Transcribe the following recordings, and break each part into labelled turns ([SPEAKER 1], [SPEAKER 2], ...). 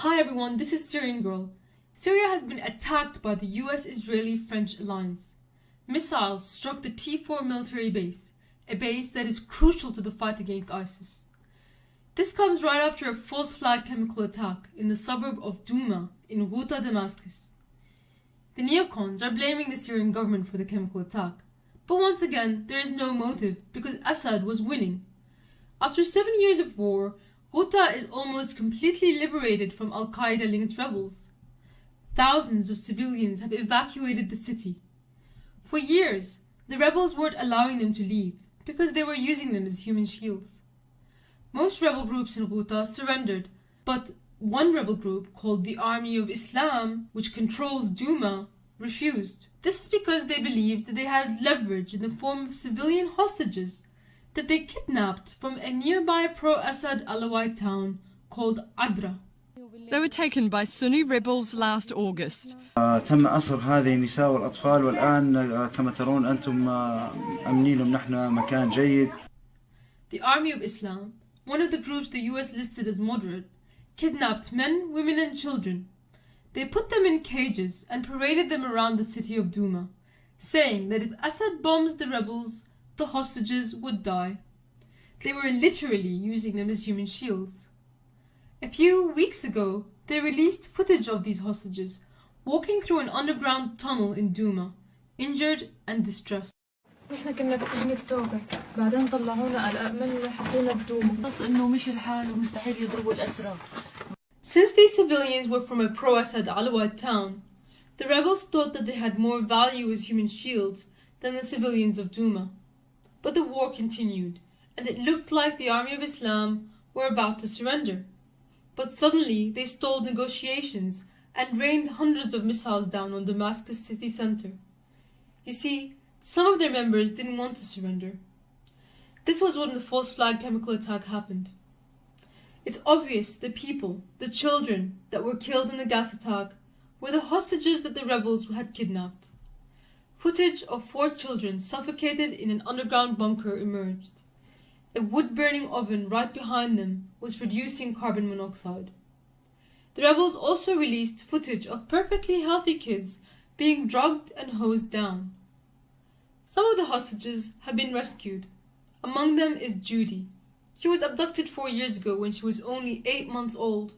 [SPEAKER 1] Hi everyone, this is Syrian Girl. Syria has been attacked by the US-Israeli-French alliance. Missiles struck the T4 military base, a base that is crucial to the fight against ISIS. This comes right after a false flag chemical attack in the suburb of Douma in Ghouta, Damascus. The neocons are blaming the Syrian government for the chemical attack, but once again there is no motive because Assad was winning. After 7 years of war, Ghouta is almost completely liberated from al-Qaeda-linked rebels. Thousands of civilians have evacuated the city. For years, the rebels weren't allowing them to leave because they were using them as human shields. Most rebel groups in Ghouta surrendered, but one rebel group called the Army of Islam, which controls Douma, refused. This is because they believed that they had leverage in the form of civilian hostages that they kidnapped from a nearby pro-Assad Alawite town called Adra.
[SPEAKER 2] They were taken by Sunni rebels last August.
[SPEAKER 3] تم أسر هذه النساء والأطفال والآن كما ترون أنتم أمنين لهم نحن مكان جيد.
[SPEAKER 1] The Army of Islam, one of the groups the US listed as moderate, kidnapped men, women and children. They put them in cages and paraded them around the city of Douma, saying that if Assad bombs the rebels, the hostages would die. They were literally using them as human shields. A few weeks ago, they released footage of these hostages walking through an underground tunnel in Douma, injured and distressed.
[SPEAKER 4] احنا كنا بسجن اكتوبر بعدين طلعونا على الأمن وحطونا بدوما بس انه مش الحال ومستحيل يضربوا الأسرى.
[SPEAKER 1] Since these civilians were from a pro-Assad Alawite town, the rebels thought that they had more value as human shields than the civilians of Douma. But the war continued, and it looked like the Army of Islam were about to surrender. But suddenly they stalled negotiations and rained hundreds of missiles down on Damascus city center. You see, some of their members didn't want to surrender. This was when the false flag chemical attack happened. It's obvious the people, the children that were killed in the gas attack were the hostages that the rebels had kidnapped. Footage of 4 children suffocated in an underground bunker emerged. A wood-burning oven right behind them was producing carbon monoxide. The rebels also released footage of perfectly healthy kids being drugged and hosed down. Some of the hostages have been rescued. Among them is Judy. She was abducted 4 years ago when she was only 8 months old.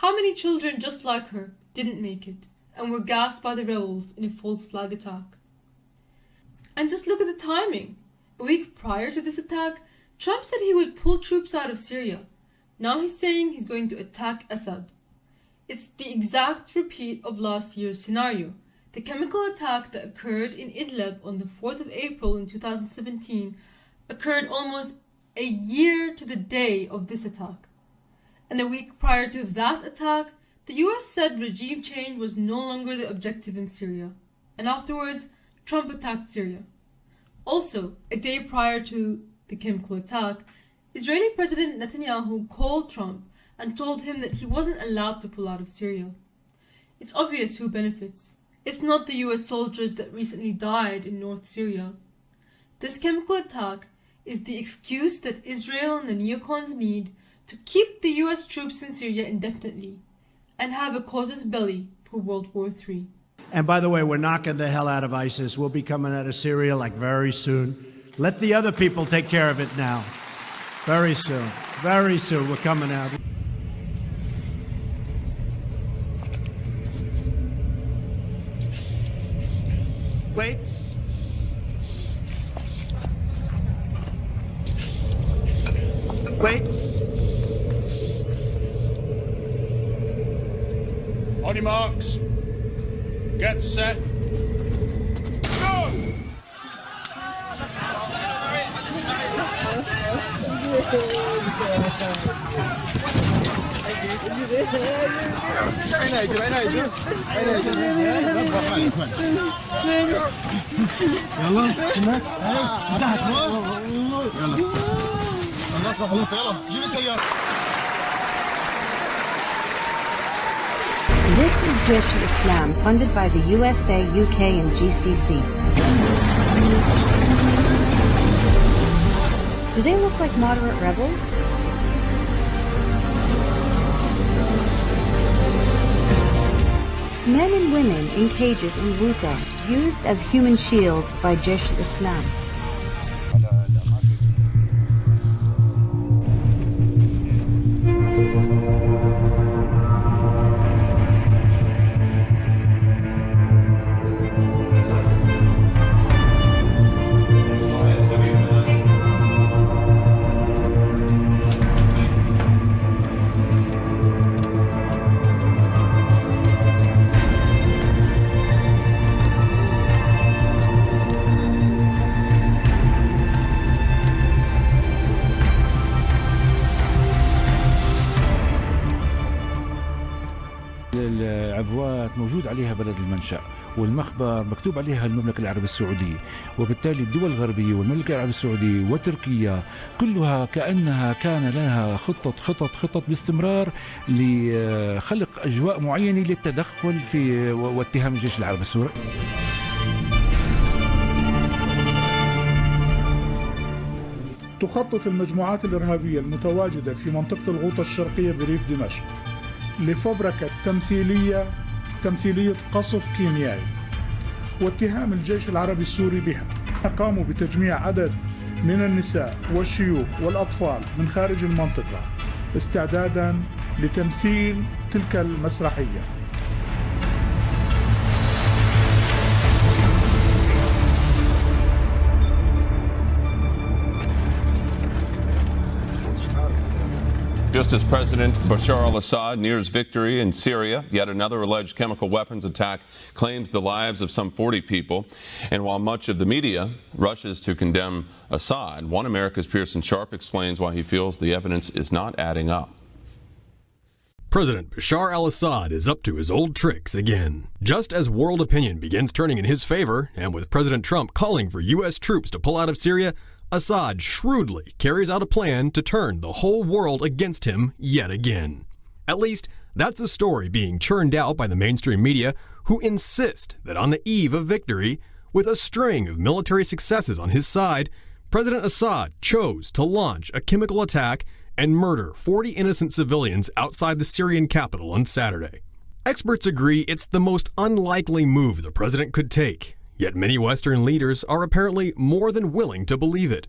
[SPEAKER 1] How many children just like her didn't make it and were gassed by the rebels in a false flag attack? And just look at the timing. A week prior to this attack, Trump said he would pull troops out of Syria. Now he's saying he's going to attack Assad. It's the exact repeat of last year's scenario. The chemical attack that occurred in Idlib on the 4th of April in 2017 occurred almost a year to the day of this attack. And a week prior to that attack, the US said regime change was no longer the objective in Syria. And afterwards, Trump attacked Syria. Also, a day prior to the chemical attack, Israeli President Netanyahu called Trump and told him that he wasn't allowed to pull out of Syria. It's obvious who benefits. It's not the US soldiers that recently died in North Syria. This chemical attack is the excuse that Israel and the neocons need to keep the US troops in Syria indefinitely and have a casus belli for World War III.
[SPEAKER 5] And by the way, we're knocking the hell out of ISIS. We'll be coming out of Syria like very soon. Let the other people take care of it now. Very soon. Very soon we're coming out. Wait. Wait.
[SPEAKER 6] On your marks. Get set. Go!
[SPEAKER 7] This is Jaish al-Islam, funded by the USA, UK, and GCC. Do they look like moderate rebels? Men and women in cages in Ghouta, used as human shields by Jaish al-Islam.
[SPEAKER 8] العبوات موجود عليها بلد المنشأ والمخبر مكتوب عليها المملكة العربية السعودية، وبالتالي الدول الغربية والمملكة العربية السعودية وتركيا كلها كأنها كان لها خطط باستمرار لخلق أجواء معينة للتدخل في واتهام الجيش العربي السوري.
[SPEAKER 9] تخطط المجموعات الإرهابية المتواجدة في منطقة الغوطة الشرقية بريف دمشق لفبركة تمثيلية قصف كيميائي واتهام الجيش العربي السوري بها. قاموا بتجميع عدد من النساء والشيوخ والأطفال من خارج المنطقة استعدادا لتمثيل تلك المسرحية.
[SPEAKER 10] Just as President Bashar al-Assad nears victory in Syria, yet another alleged chemical weapons attack claims the lives of some 40 people. And while much of the media rushes to condemn Assad, one America's Pearson Sharp explains why he feels the evidence is not adding up.
[SPEAKER 11] President Bashar al-Assad is up to his old tricks again. Just as world opinion begins turning in his favor, and with President Trump calling for U.S. troops to pull out of Syria, Assad shrewdly carries out a plan to turn the whole world against him yet again. At least, that's the story being churned out by the mainstream media, who insist that on the eve of victory, with a string of military successes on his side, President Assad chose to launch a chemical attack and murder 40 innocent civilians outside the Syrian capital on Saturday. Experts agree it's the most unlikely move the president could take. Yet many Western leaders are apparently more than willing to believe it.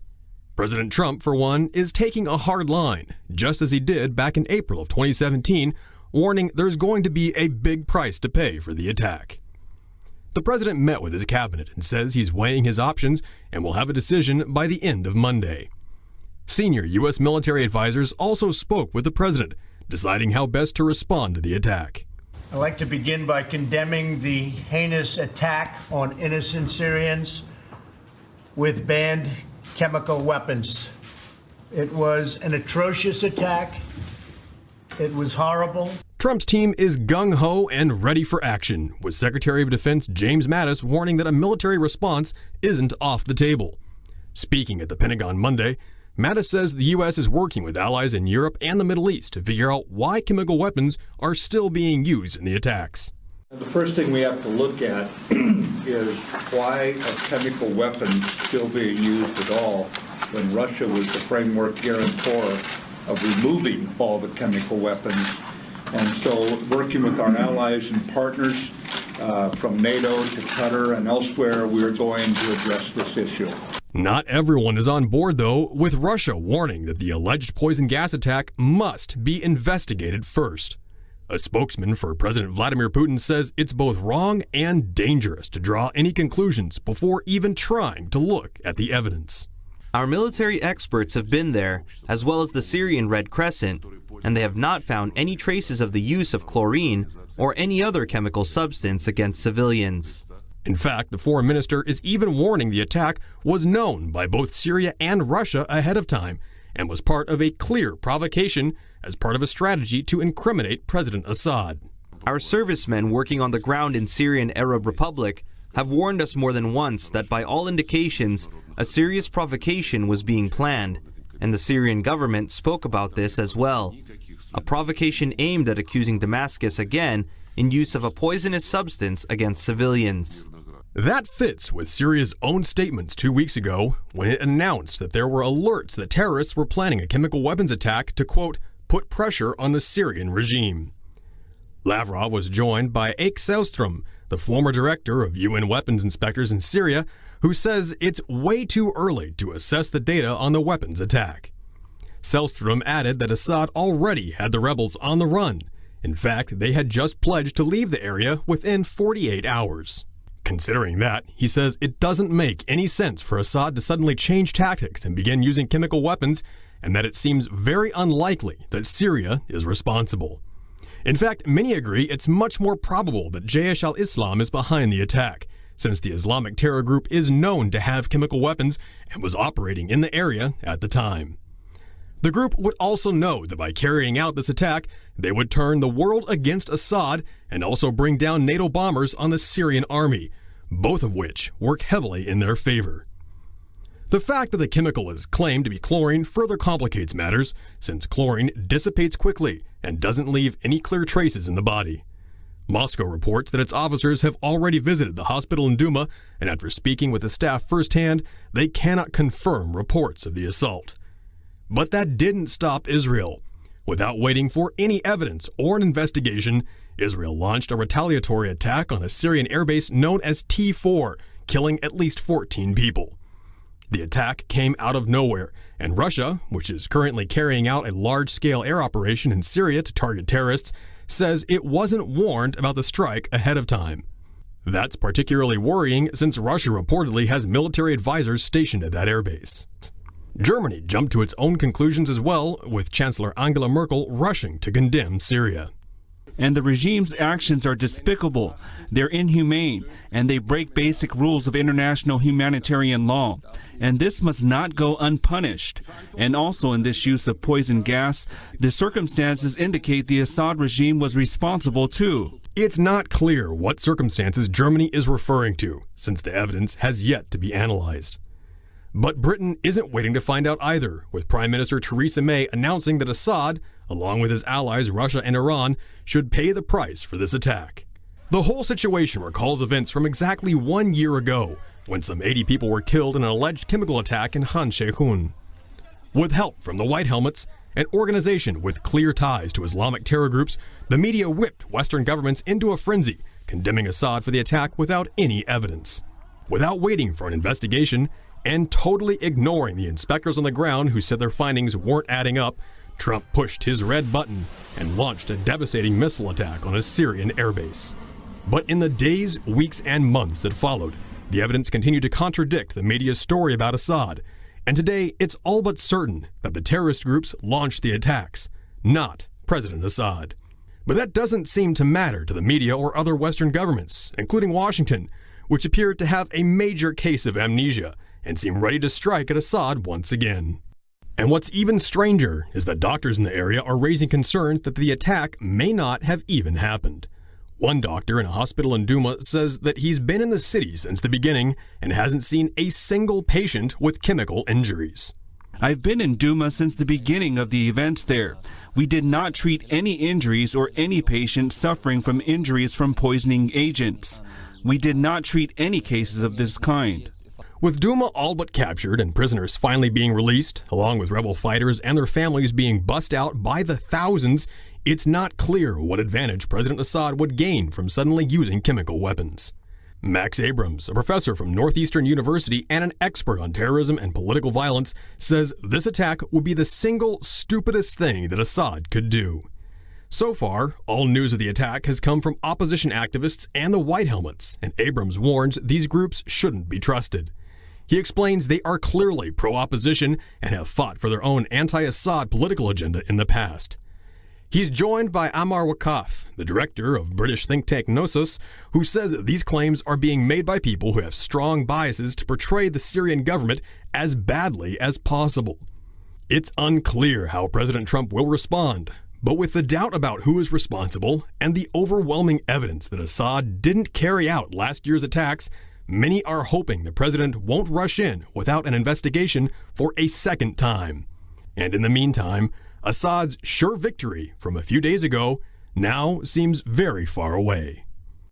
[SPEAKER 11] President Trump, for one, is taking a hard line, just as he did back in April of 2017, warning there's going to be a big price to pay for the attack. The president met with his cabinet and says he's weighing his options and will have a decision by the end of Monday. Senior U.S. military advisors also spoke with the president, deciding how best to respond to the attack.
[SPEAKER 5] I'd like to begin by condemning the heinous attack on innocent Syrians with banned chemical weapons. It was an atrocious attack. It was horrible.
[SPEAKER 11] Trump's team is gung-ho and ready for action, with Secretary of Defense James Mattis warning that a military response isn't off the table. Speaking at the Pentagon Monday, Mattis says the U.S. is working with allies in Europe and the Middle East to figure out why chemical weapons are still being used in the attacks.
[SPEAKER 12] The first thing we have to look at is why are chemical weapons still being used at all when Russia was the framework guarantor of removing all the chemical weapons. And so working with our allies and partners from NATO to Qatar and elsewhere, we are going to address this issue.
[SPEAKER 11] Not everyone is on board, though, with Russia warning that the alleged poison gas attack must be investigated first. A spokesman for President Vladimir Putin says it's both wrong and dangerous to draw any conclusions before even trying to look at the evidence.
[SPEAKER 13] Our military experts have been there, as well as the Syrian Red Crescent, and they have not found any traces of the use of chlorine or any other chemical substance against civilians.
[SPEAKER 11] In fact, the foreign minister is even warning the attack was known by both Syria and Russia ahead of time and was part of a clear provocation as part of a strategy to incriminate President Assad.
[SPEAKER 13] Our servicemen working on the ground in Syrian Arab Republic have warned us more than once that by all indications, a serious provocation was being planned, and the Syrian government spoke about this as well. A provocation aimed at accusing Damascus again in use of a poisonous substance against civilians.
[SPEAKER 11] That fits with Syria's own statements 2 weeks ago when it announced that there were alerts that terrorists were planning a chemical weapons attack to, quote, put pressure on the Syrian regime. Lavrov was joined by Eike Sellström, the former director of UN weapons inspectors in Syria, who says it's way too early to assess the data on the weapons attack. Sellström added that Assad already had the rebels on the run. In fact, they had just pledged to leave the area within 48 hours. Considering that, he says it doesn't make any sense for Assad to suddenly change tactics and begin using chemical weapons, and that it seems very unlikely that Syria is responsible. In fact, many agree it's much more probable that Jaish al-Islam is behind the attack, since the Islamic terror group is known to have chemical weapons and was operating in the area at the time. The group would also know that by carrying out this attack, they would turn the world against Assad and also bring down NATO bombers on the Syrian army, both of which work heavily in their favor. The fact that the chemical is claimed to be chlorine further complicates matters, since chlorine dissipates quickly and doesn't leave any clear traces in the body. Moscow reports that its officers have already visited the hospital in Duma, and after speaking with the staff firsthand, they cannot confirm reports of the assault. But that didn't stop Israel. Without waiting for any evidence or an investigation, Israel launched a retaliatory attack on a Syrian airbase known as T4, killing at least 14 people. The attack came out of nowhere, and Russia, which is currently carrying out a large-scale air operation in Syria to target terrorists, says it wasn't warned about the strike ahead of time. That's particularly worrying since Russia reportedly has military advisors stationed at that airbase. Germany jumped to its own conclusions as well, with Chancellor Angela Merkel rushing to condemn Syria.
[SPEAKER 14] And the regime's actions are despicable, they're inhumane, and they break basic rules of international humanitarian law. And this must not go unpunished. And also in this use of poison gas, the circumstances indicate the Assad regime was responsible too.
[SPEAKER 11] It's not clear what circumstances Germany is referring to, since the evidence has yet to be analyzed. But Britain isn't waiting to find out either, with Prime Minister Theresa May announcing that Assad, along with his allies Russia and Iran, should pay the price for this attack. The whole situation recalls events from exactly 1 year ago, when some 80 people were killed in an alleged chemical attack in Han Sheikhoun. With help from the White Helmets, an organization with clear ties to Islamic terror groups, the media whipped Western governments into a frenzy, condemning Assad for the attack without any evidence. Without waiting for an investigation, and totally ignoring the inspectors on the ground who said their findings weren't adding up, Trump pushed his red button and launched a devastating missile attack on a Syrian airbase. But in the days, weeks, and months that followed, the evidence continued to contradict the media's story about Assad, and today it's all but certain that the terrorist groups launched the attacks, not President Assad. But that doesn't seem to matter to the media or other Western governments, including Washington, which appeared to have a major case of amnesia and seem ready to strike at Assad once again. And what's even stranger is that doctors in the area are raising concerns that the attack may not have even happened. One doctor in a hospital in Duma says that he's been in the city since the beginning and hasn't seen a single patient with chemical injuries.
[SPEAKER 14] I've been in Duma since the beginning of the events there. We did not treat any injuries or any patients suffering from injuries from poisoning agents. We did not treat any cases of this kind.
[SPEAKER 11] With Duma all but captured and prisoners finally being released, along with rebel fighters and their families being bussed out by the thousands, it's not clear what advantage President Assad would gain from suddenly using chemical weapons. Max Abrams, a professor from Northeastern University and an expert on terrorism and political violence, says this attack would be the single stupidest thing that Assad could do. So far, all news of the attack has come from opposition activists and the White Helmets, and Abrams warns these groups shouldn't be trusted. He explains they are clearly pro-opposition and have fought for their own anti-Assad political agenda in the past. He's joined by Amar Wakaf, the director of British think tank Knossos, who says these claims are being made by people who have strong biases to portray the Syrian government as badly as possible. It's unclear how President Trump will respond, but with the doubt about who is responsible and the overwhelming evidence that Assad didn't carry out last year's attacks, many are hoping the president won't rush in without an investigation for a second time. And in the meantime, Assad's sure victory from a few days ago now seems very far away.